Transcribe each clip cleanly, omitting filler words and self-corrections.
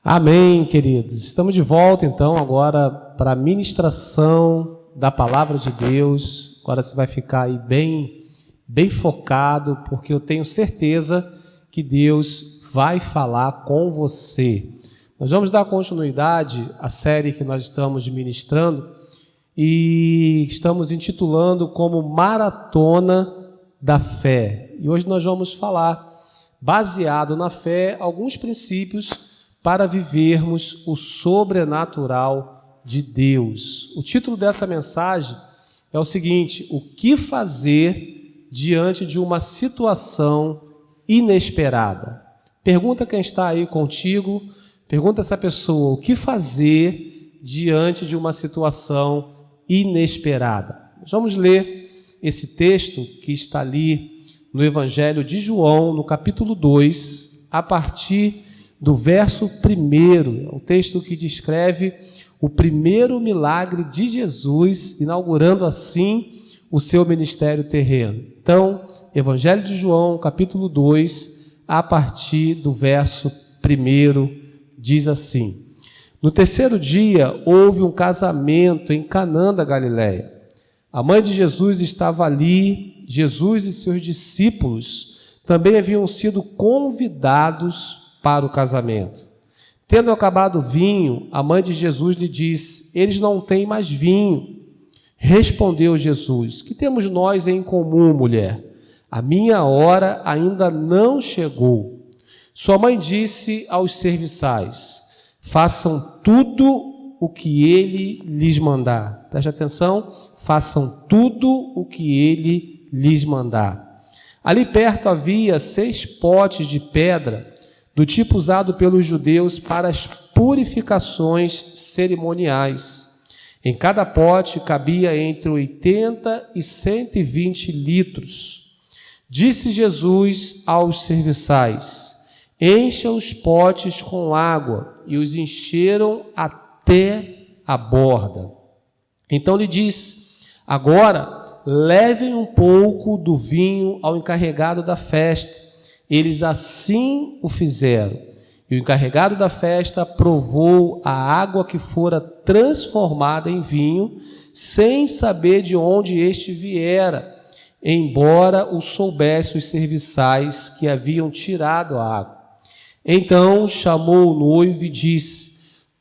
Amém, queridos. Estamos de volta, então, agora para a ministração da Palavra de Deus. Agora você vai ficar aí bem focado, porque eu tenho certeza que Deus vai falar com você. Nós vamos dar continuidade à série que nós estamos ministrando e estamos intitulando como Maratona da Fé. E hoje nós vamos falar, baseado na fé, alguns princípios para vivermos o sobrenatural de Deus. O título dessa mensagem é o seguinte: o que fazer diante de uma situação inesperada? Pergunta quem está aí contigo, pergunta essa pessoa, o que fazer diante de uma situação inesperada? Vamos ler esse texto que está ali no Evangelho de João, no capítulo 2, a partir do verso 1, é um texto que descreve o primeiro milagre de Jesus, inaugurando assim o seu ministério terreno. Então, Evangelho de João, capítulo 2, a partir do verso 1, diz assim: No terceiro dia houve um casamento em Canaã da Galileia. A mãe de Jesus estava ali, Jesus e seus discípulos também haviam sido convidados para o casamento. Tendo acabado o vinho, a mãe de Jesus lhe disse: eles não têm mais vinho. Respondeu Jesus: que temos nós em comum, mulher? A minha hora ainda não chegou. Sua mãe disse aos serviçais: façam tudo o que ele lhes mandar. Preste atenção, façam tudo o que ele lhes mandar. Ali perto havia 6 potes de pedra, do tipo usado pelos judeus para as purificações cerimoniais. Em cada pote cabia entre 80 e 120 litros. Disse Jesus aos serviçais: encham os potes com água, e os encheram até a borda. Então lhe disse: agora levem um pouco do vinho ao encarregado da festa. Eles assim o fizeram. E o encarregado da festa provou a água que fora transformada em vinho, sem saber de onde este viera, embora o soubesse os serviçais que haviam tirado a água. Então chamou o noivo e disse: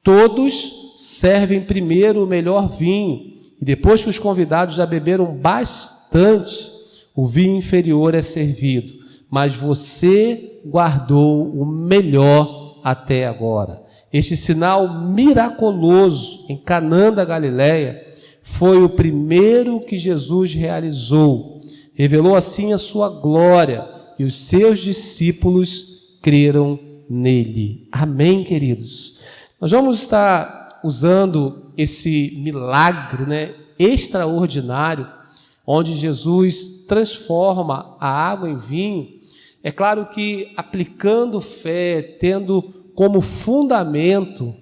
todos servem primeiro o melhor vinho, e depois que os convidados já beberam bastante, o vinho inferior é servido. Mas você guardou o melhor até agora. Este sinal miraculoso em Canaã da Galileia foi o primeiro que Jesus realizou. Revelou assim a sua glória, e os seus discípulos creram nele. Amém, queridos? Nós vamos estar usando esse milagre, extraordinário, onde Jesus transforma a água em vinho. É claro que aplicando fé, tendo como fundamento,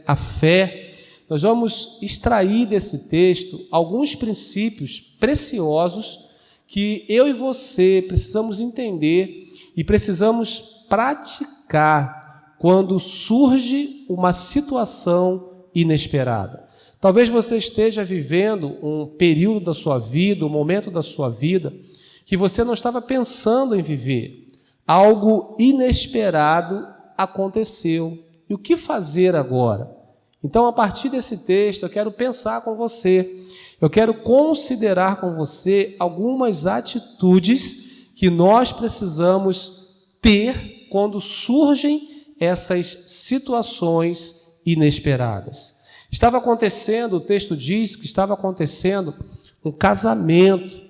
a fé, nós vamos extrair desse texto alguns princípios preciosos que eu e você precisamos entender e precisamos praticar quando surge uma situação inesperada. Talvez você esteja vivendo um período da sua vida, um momento da sua vida, que você não estava pensando em viver. Algo inesperado aconteceu. E o que fazer agora? Então, a partir desse texto, eu quero pensar com você. Eu quero considerar com você algumas atitudes que nós precisamos ter quando surgem essas situações inesperadas. Estava acontecendo, o texto diz que estava acontecendo um casamento.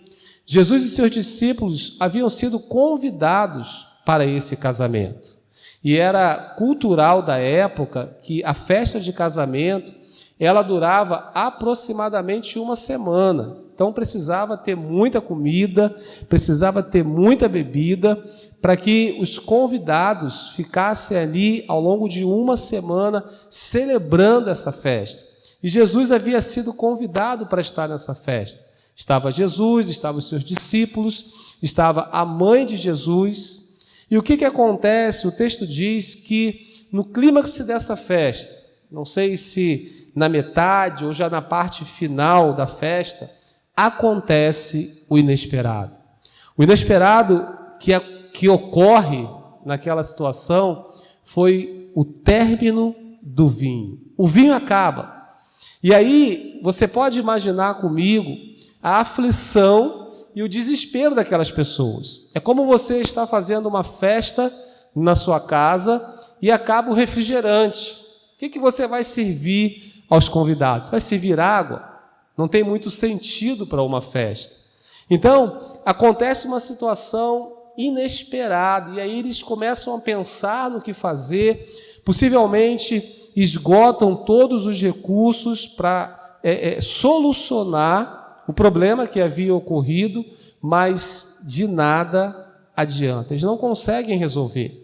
Jesus e seus discípulos haviam sido convidados para esse casamento. E era cultural da época que a festa de casamento, ela durava aproximadamente 1 semana. Então precisava ter muita comida, precisava ter muita bebida, para que os convidados ficassem ali ao longo de 1 semana celebrando essa festa. E Jesus havia sido convidado para estar nessa festa. Estava Jesus, estavam os seus discípulos, estava a mãe de Jesus. E o que acontece? O texto diz que no clímax dessa festa, não sei se na metade ou já na parte final da festa, acontece o inesperado. O inesperado que ocorre naquela situação foi o término do vinho. O vinho acaba. E aí você pode imaginar comigo a aflição e o desespero daquelas pessoas. É como você está fazendo uma festa na sua casa e acaba o refrigerante. O que você vai servir aos convidados? Você vai servir água? Não tem muito sentido para uma festa. Então, acontece uma situação inesperada, e aí eles começam a pensar no que fazer, possivelmente esgotam todos os recursos para solucionar o problema que havia ocorrido, mas de nada adianta. Eles não conseguem resolver.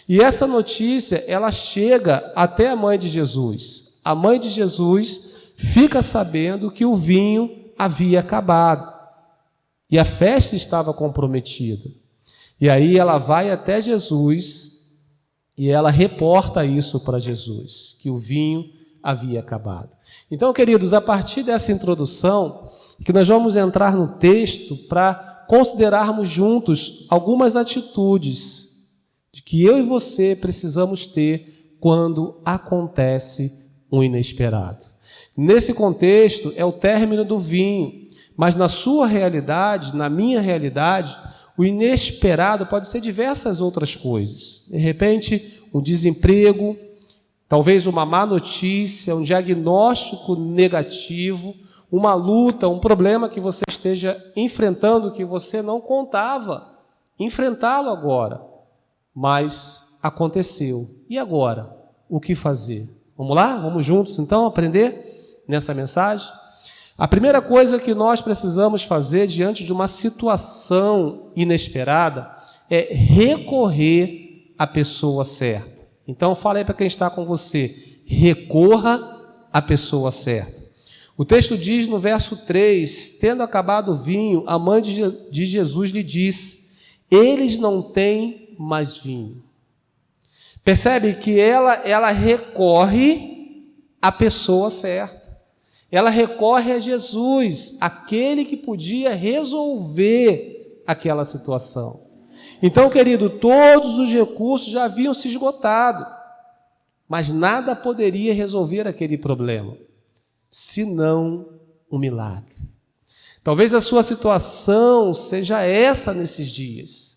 E essa notícia, ela chega até a mãe de Jesus. A mãe de Jesus fica sabendo que o vinho havia acabado e a festa estava comprometida. E aí ela vai até Jesus e ela reporta isso para Jesus, que o vinho havia acabado. Então, queridos, a partir dessa introdução, que nós vamos entrar no texto para considerarmos juntos algumas atitudes de que eu e você precisamos ter quando acontece um inesperado. Nesse contexto, é o término do vinho, mas na sua realidade, na minha realidade, o inesperado pode ser diversas outras coisas. De repente, um desemprego, talvez uma má notícia, um diagnóstico negativo, uma luta, um problema que você esteja enfrentando, que você não contava enfrentá-lo agora, mas aconteceu. E agora? O que fazer? Vamos lá? Vamos juntos, então, aprender nessa mensagem? A primeira coisa que nós precisamos fazer diante de uma situação inesperada é recorrer à pessoa certa. Então, fala aí para quem está com você, recorra à pessoa certa. O texto diz no verso 3, tendo acabado o vinho, a mãe de Jesus lhe disse, eles não têm mais vinho. Percebe que ela recorre à pessoa certa. Ela recorre a Jesus, aquele que podia resolver aquela situação. Então, querido, todos os recursos já haviam se esgotado, mas nada poderia resolver aquele problema, senão um milagre. Talvez a sua situação seja essa nesses dias.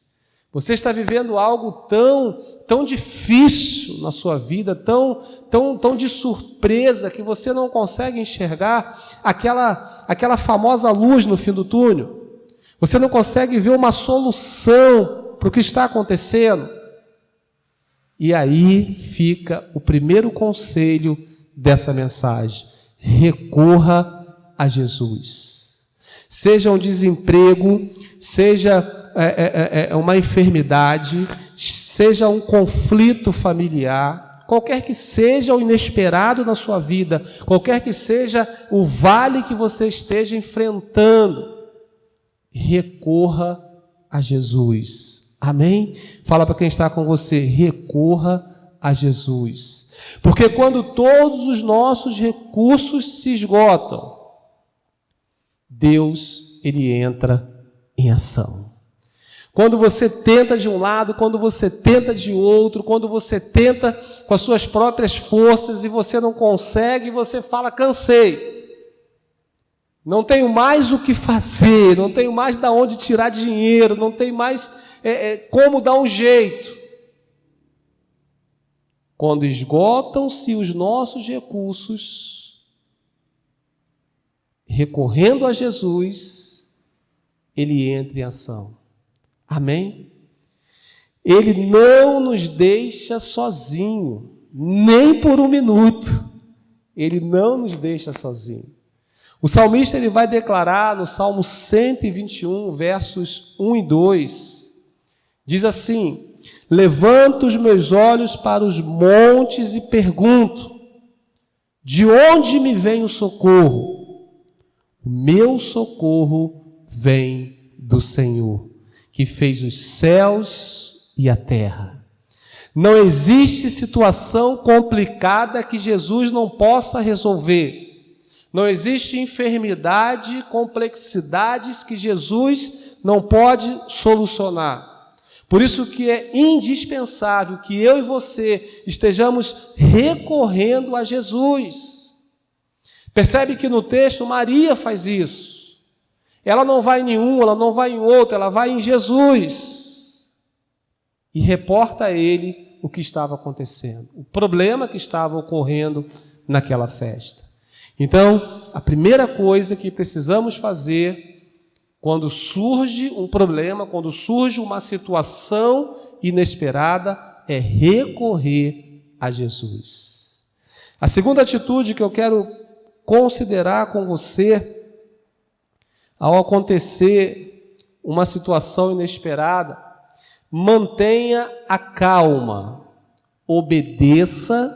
Você está vivendo algo tão difícil na sua vida, tão de surpresa, que você não consegue enxergar aquela famosa luz no fim do túnel. Você não consegue ver uma solução para o que está acontecendo. E aí fica o primeiro conselho dessa mensagem. Recorra a Jesus. Seja um desemprego, seja uma enfermidade, seja um conflito familiar, qualquer que seja o inesperado na sua vida, qualquer que seja o vale que você esteja enfrentando, recorra a Jesus. Amém? Fala para quem está com você, recorra a Jesus. Porque quando todos os nossos recursos se esgotam, Deus, Ele entra em ação. Quando você tenta de um lado, quando você tenta de outro, quando você tenta com as suas próprias forças e você não consegue, você fala, cansei. Não tenho mais o que fazer, não tenho mais de onde tirar dinheiro, não tenho mais como dar um jeito. Quando esgotam-se os nossos recursos, recorrendo a Jesus, Ele entra em ação. Amém? Ele não nos deixa sozinho, nem por um minuto. Ele não nos deixa sozinho. O salmista ele vai declarar no Salmo 121, versos 1 e 2, diz assim, levanto os meus olhos para os montes e pergunto, de onde me vem o socorro? O meu socorro vem do Senhor, que fez os céus e a terra. Não existe situação complicada que Jesus não possa resolver. Não existe enfermidade, complexidades que Jesus não pode solucionar. Por isso que é indispensável que eu e você estejamos recorrendo a Jesus. Percebe que no texto Maria faz isso. Ela não vai em um, ela não vai em outro, ela vai em Jesus. E reporta a ele o que estava acontecendo, o problema que estava ocorrendo naquela festa. Então, a primeira coisa que precisamos fazer quando surge um problema, quando surge uma situação inesperada, é recorrer a Jesus. A segunda atitude que eu quero considerar com você, ao acontecer uma situação inesperada, mantenha a calma, obedeça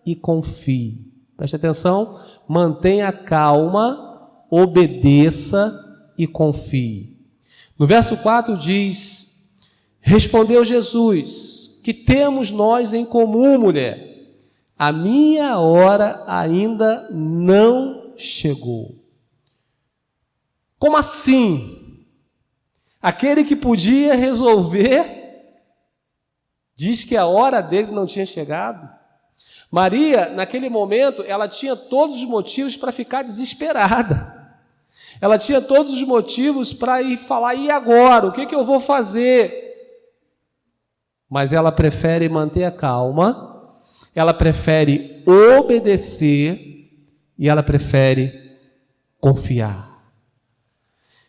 e confie. Preste atenção, mantenha a calma, obedeça e confie. No verso 4 diz: respondeu Jesus: que temos nós em comum, mulher? A minha hora ainda não chegou. Como assim? Aquele que podia resolver diz que a hora dele não tinha chegado? Maria, naquele momento, ela tinha todos os motivos para ficar desesperada. Ela tinha todos os motivos para ir falar: e agora? O que eu vou fazer? Mas ela prefere manter a calma, ela prefere obedecer e ela prefere confiar.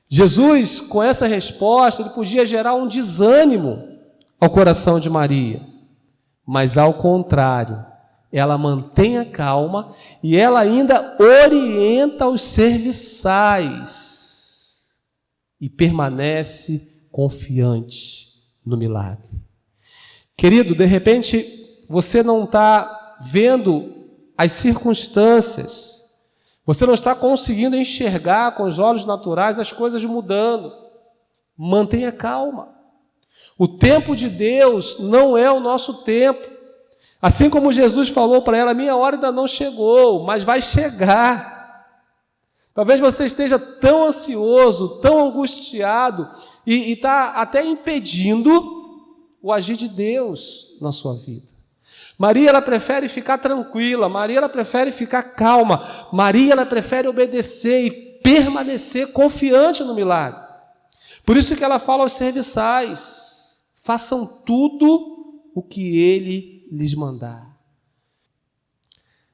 Jesus, com essa resposta, ele podia gerar um desânimo ao coração de Maria, mas ao contrário, ela mantém a calma e ela ainda orienta os serviçais e permanece confiante no milagre. Querido, de repente você não está vendo as circunstâncias, você não está conseguindo enxergar com os olhos naturais as coisas mudando. Mantenha calma. O tempo de Deus não é o nosso tempo. Assim como Jesus falou para ela: minha hora ainda não chegou, mas vai chegar. Talvez você esteja tão ansioso, tão angustiado, e está até impedindo o agir de Deus na sua vida. Maria, ela prefere ficar tranquila, Maria, ela prefere ficar calma, Maria, ela prefere obedecer e permanecer confiante no milagre. Por isso que ela fala aos serviçais: façam tudo o que ele lhes mandar.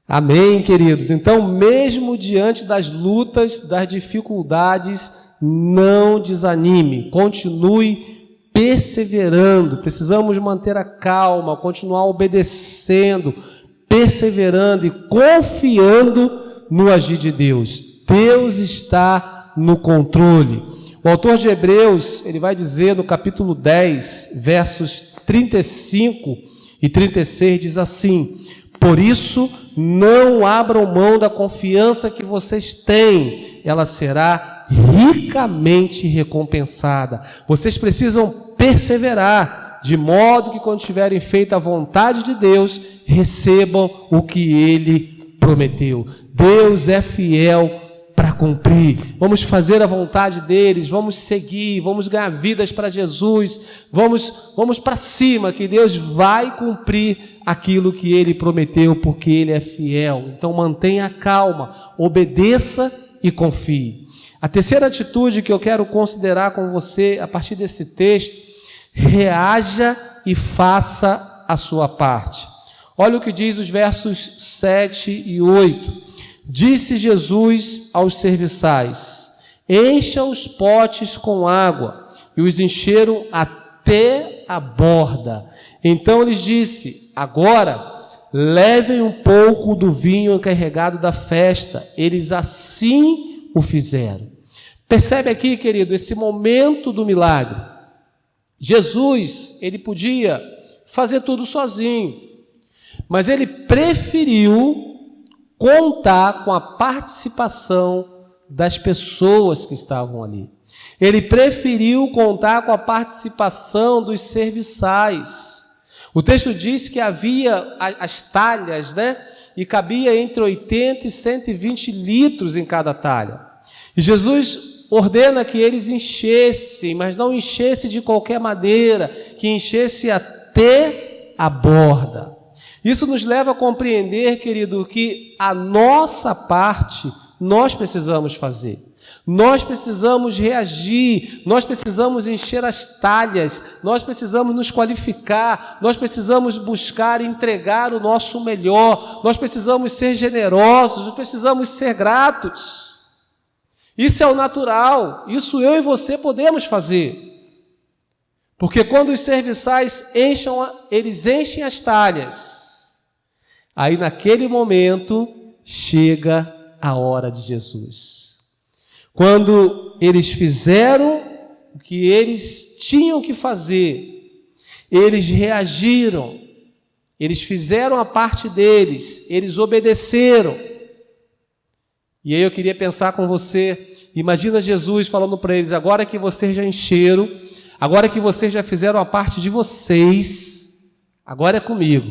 Amém, queridos? Então, mesmo diante das lutas, das dificuldades, não desanime, continue perseverando. Precisamos manter a calma, continuar obedecendo, perseverando e confiando no agir de Deus. Deus está no controle. O autor de Hebreus, ele vai dizer no capítulo 10, versos 35 e 36, diz assim: por isso, não abram mão da confiança que vocês têm, ela será ricamente recompensada. Vocês precisam perseverar, de modo que quando tiverem feito a vontade de Deus, recebam o que Ele prometeu. Deus é fiel para cumprir. Vamos fazer a vontade deles, vamos seguir, vamos ganhar vidas para Jesus, vamos para cima, que Deus vai cumprir aquilo que Ele prometeu, porque Ele é fiel. Então mantenha a calma, obedeça e confie. A terceira atitude que eu quero considerar com você a partir desse texto: reaja e faça a sua parte. Olha o que diz os versos 7 e 8. Disse Jesus aos serviçais: encha os potes com água, e os encheram até a borda. Então lhes disse: agora levem um pouco do vinho encarregado da festa. Eles assim o fizeram. Percebe aqui, querido, esse momento do milagre. Jesus, ele podia fazer tudo sozinho, mas ele preferiu contar com a participação das pessoas que estavam ali. Ele preferiu contar com a participação dos serviçais. O texto diz que havia as talhas, né? E cabia entre 80 e 120 litros em cada talha. E Jesus ordena que eles enchessem, mas não enchesse de qualquer maneira, que enchesse até a borda. Isso nos leva a compreender, querido, que a nossa parte nós precisamos fazer. Nós precisamos reagir, nós precisamos encher as talhas, nós precisamos nos qualificar, nós precisamos buscar e entregar o nosso melhor, nós precisamos ser generosos, nós precisamos ser gratos. Isso é o natural, isso eu e você podemos fazer. Porque quando os serviçais eles enchem as talhas, aí naquele momento chega a hora de Jesus. Quando eles fizeram o que eles tinham que fazer, eles reagiram, eles fizeram a parte deles, eles obedeceram. E aí eu queria pensar com você, imagina Jesus falando para eles, agora que vocês já encheram, agora que vocês já fizeram a parte de vocês, agora é comigo.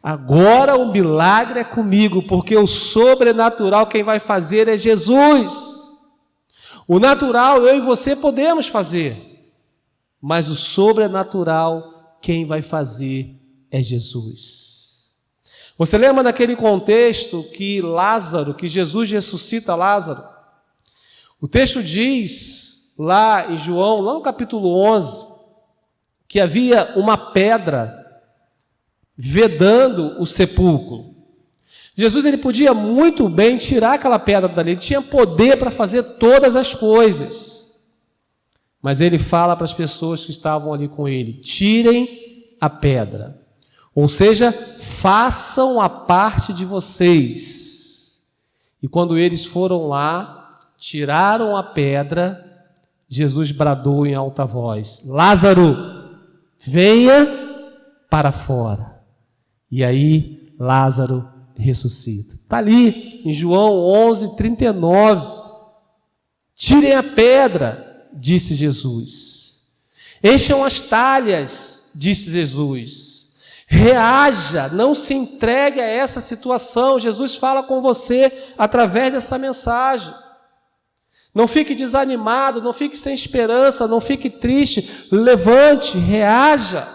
Agora o milagre é comigo, porque o sobrenatural quem vai fazer é Jesus. O natural eu e você podemos fazer, mas o sobrenatural quem vai fazer é Jesus. Você lembra daquele contexto que Jesus ressuscita Lázaro? O texto diz lá em João, lá no capítulo 11, que havia uma pedra vedando o sepulcro. Jesus ele podia muito bem tirar aquela pedra dali, ele tinha poder para fazer todas as coisas. Mas ele fala para as pessoas que estavam ali com ele, tirem a pedra. Ou seja, façam a parte de vocês. E quando eles foram lá, tiraram a pedra, Jesus bradou em alta voz, Lázaro, venha para fora. E aí Lázaro ressuscita. Está ali em João 11:39. Tirem a pedra, disse Jesus. Encham as talhas, disse Jesus. Reaja, não se entregue a essa situação. Jesus fala com você através dessa mensagem. Não fique desanimado, não fique sem esperança, não fique triste. Levante, reaja.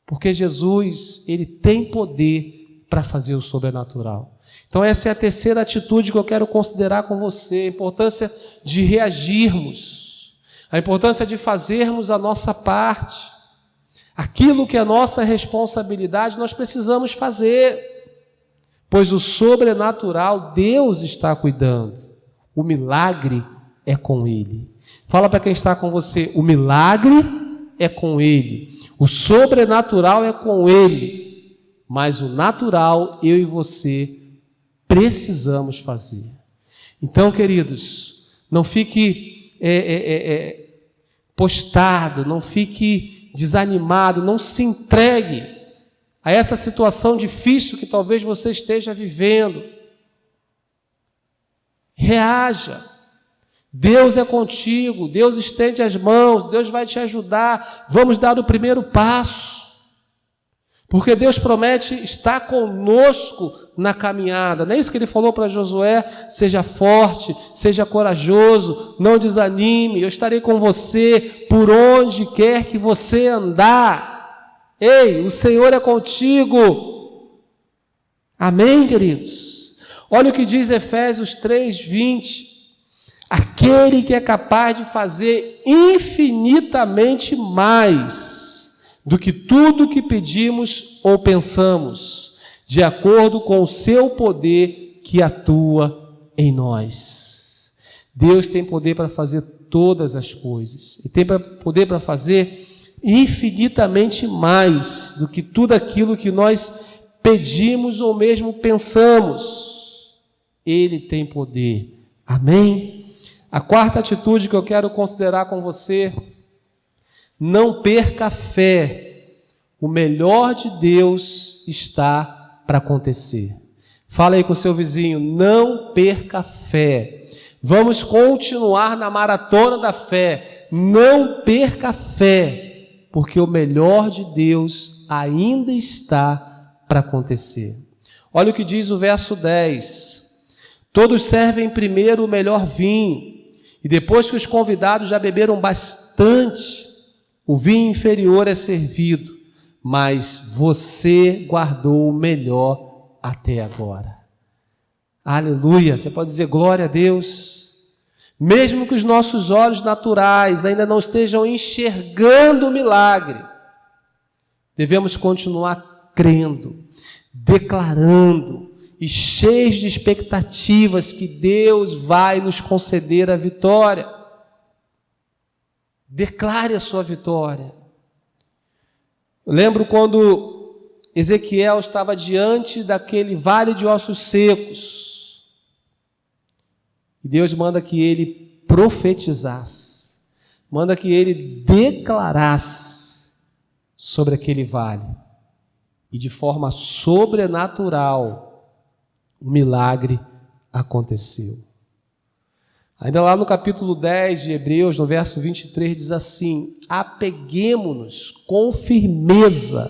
Porque Jesus, ele tem poder para fazer o sobrenatural. Então essa é a terceira atitude que eu quero considerar com você, a importância de reagirmos, a importância de fazermos a nossa parte. Aquilo que é nossa responsabilidade, nós precisamos fazer, pois o sobrenatural Deus está cuidando. O milagre é com Ele. Fala para quem está com você, o milagre é com Ele. O sobrenatural é com Ele. Mas o natural, eu e você, precisamos fazer. Então, queridos, não fique postado, não fique desanimado, não se entregue a essa situação difícil que talvez você esteja vivendo. Reaja. Deus é contigo, Deus estende as mãos, Deus vai te ajudar. Vamos dar o primeiro passo. Porque Deus promete estar conosco na caminhada. Não é isso que Ele falou para Josué? Seja forte, seja corajoso, não desanime, eu estarei com você por onde quer que você andar. Ei, o Senhor é contigo. Amém, queridos? Olha o que diz Efésios 3:20. Aquele que é capaz de fazer infinitamente mais do que tudo que pedimos ou pensamos, de acordo com o seu poder que atua em nós. Deus tem poder para fazer todas as coisas, e tem poder para fazer infinitamente mais do que tudo aquilo que nós pedimos ou mesmo pensamos. Ele tem poder. Amém? A quarta atitude que eu quero considerar com você: não perca a fé. O melhor de Deus está para acontecer. Fala aí com o seu vizinho, não perca a fé. Vamos continuar na maratona da fé. Não perca a fé. porque o melhor de Deus ainda está para acontecer. Olha o que diz o verso 10. Todos servem primeiro o melhor vinho, e depois que os convidados já beberam bastante, o vinho inferior é servido, mas você guardou o melhor até agora. Aleluia! Você pode dizer glória a Deus. Mesmo que os nossos olhos naturais ainda não estejam enxergando o milagre, devemos continuar crendo, declarando e cheios de expectativas que Deus vai nos conceder a vitória. Declare a sua vitória. Eu lembro quando Ezequiel estava diante daquele vale de ossos secos, e Deus manda que ele profetizasse, manda que ele declarasse sobre aquele vale, e de forma sobrenatural o milagre aconteceu. Ainda lá no capítulo 10 de Hebreus, no verso 23, diz assim: apeguemo-nos com firmeza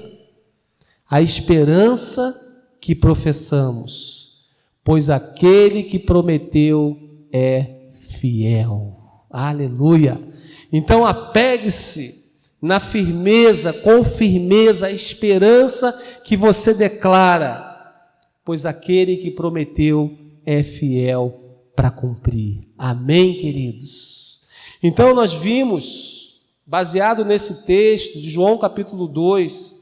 à esperança que professamos, pois aquele que prometeu é fiel. Aleluia! Então apegue-se na firmeza, com firmeza, à esperança que você declara, pois aquele que prometeu é fiel para cumprir. Amém, queridos? Então nós vimos, baseado nesse texto de João capítulo 2,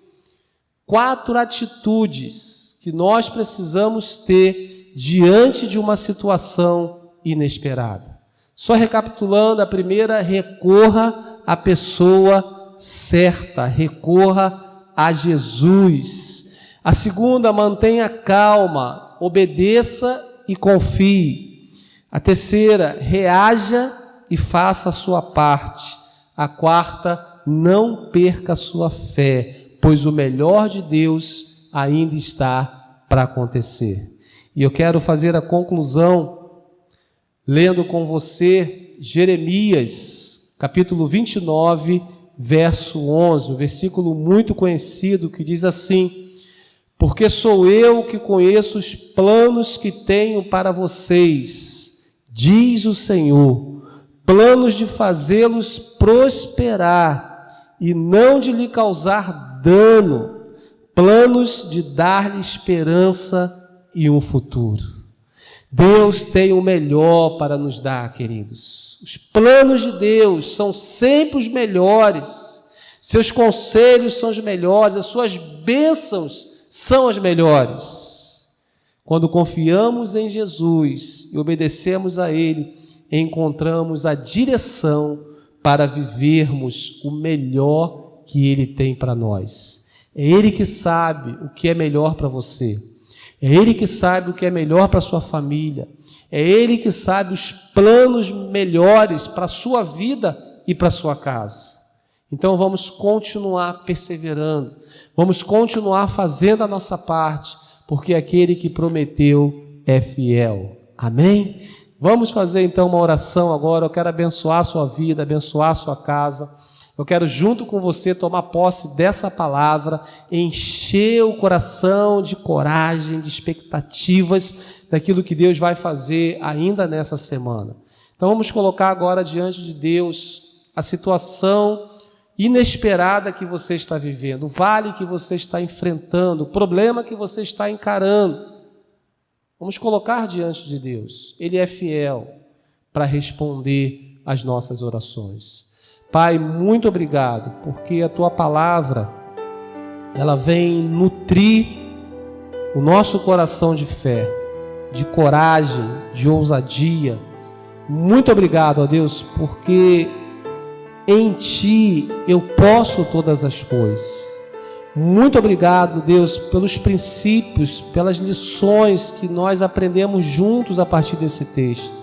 4 atitudes que nós precisamos ter diante de uma situação inesperada. Só recapitulando, a primeira, recorra à pessoa certa, recorra a Jesus. A segunda, mantenha calma, obedeça e confie. A terceira, reaja e faça a sua parte. A quarta, não perca a sua fé, pois o melhor de Deus ainda está para acontecer. E eu quero fazer a conclusão lendo com você Jeremias, capítulo 29, verso 11, um versículo muito conhecido que diz assim: porque sou eu que conheço os planos que tenho para vocês, diz o Senhor, planos de fazê-los prosperar e não de lhe causar dano, planos de dar-lhe esperança e um futuro. Deus tem o melhor para nos dar, queridos. Os planos de Deus são sempre os melhores, seus conselhos são os melhores, as suas bênçãos são as melhores. Quando confiamos em Jesus e obedecemos a Ele, encontramos a direção para vivermos o melhor que Ele tem para nós. É Ele que sabe o que é melhor para você. É Ele que sabe o que é melhor para a sua família. É Ele que sabe os planos melhores para a sua vida e para a sua casa. Então vamos continuar perseverando, vamos continuar fazendo a nossa parte, porque aquele que prometeu é fiel. Amém? Vamos fazer então uma oração agora. Eu quero abençoar a sua vida, abençoar a sua casa. Eu quero junto com você tomar posse dessa palavra, encher o coração de coragem, de expectativas daquilo que Deus vai fazer ainda nessa semana. Então vamos colocar agora diante de Deus a situação inesperada que você está vivendo, o vale que você está enfrentando, o problema que você está encarando. Vamos colocar diante de Deus. Ele é fiel para responder às nossas orações. Pai, muito obrigado, porque a Tua palavra, ela vem nutrir o nosso coração de fé, de coragem, de ousadia. Muito obrigado, ó Deus, porque em Ti eu posso todas as coisas. Muito obrigado, Deus, pelos princípios, pelas lições que nós aprendemos juntos a partir desse texto.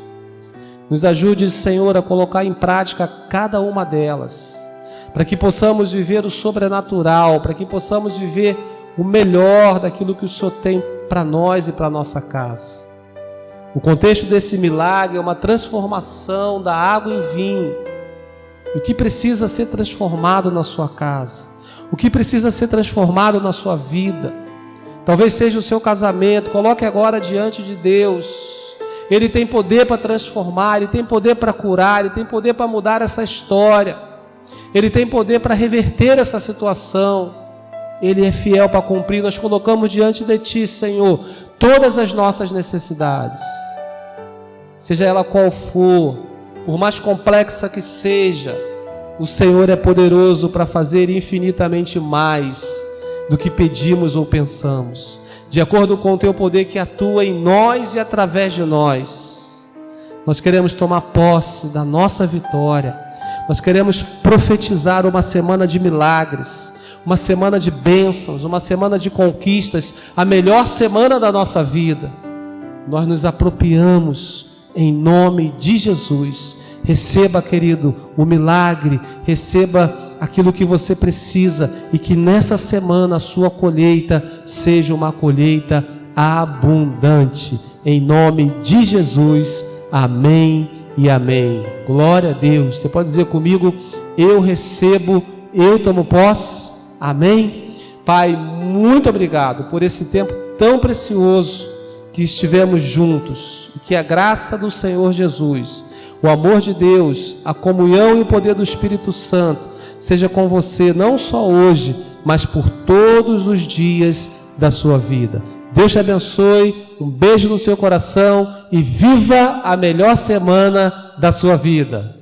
Nos ajude, Senhor, a colocar em prática cada uma delas, para que possamos viver o sobrenatural, para que possamos viver o melhor daquilo que o Senhor tem para nós e para a nossa casa. O contexto desse milagre é uma transformação da água em vinho, o que precisa ser transformado na sua casa, o que precisa ser transformado na sua vida. Talvez seja o seu casamento. Coloque agora diante de Deus. Ele tem poder para transformar, Ele tem poder para curar, Ele tem poder para mudar essa história, Ele tem poder para reverter essa situação. Ele é fiel para cumprir. Nós colocamos diante de Ti, Senhor, todas as nossas necessidades, seja ela qual for, por mais complexa que seja. O Senhor é poderoso para fazer infinitamente mais do que pedimos ou pensamos, de acordo com o Teu poder que atua em nós e através de nós. Nós queremos tomar posse da nossa vitória. Nós queremos profetizar uma semana de milagres, uma semana de bênçãos, uma semana de conquistas, a melhor semana da nossa vida. Nós nos apropriamos em nome de Jesus. Receba, querido, o milagre, receba aquilo que você precisa, e que nessa semana a sua colheita seja uma colheita abundante. Em nome de Jesus, amém e amém. Glória a Deus. Você pode dizer comigo: eu recebo, eu tomo posse. Amém? Pai, muito obrigado por esse tempo tão precioso que estivemos juntos, e que a graça do Senhor Jesus, o amor de Deus, a comunhão e o poder do Espírito Santo seja com você, não só hoje, mas por todos os dias da sua vida. Deus te abençoe, um beijo no seu coração e viva a melhor semana da sua vida.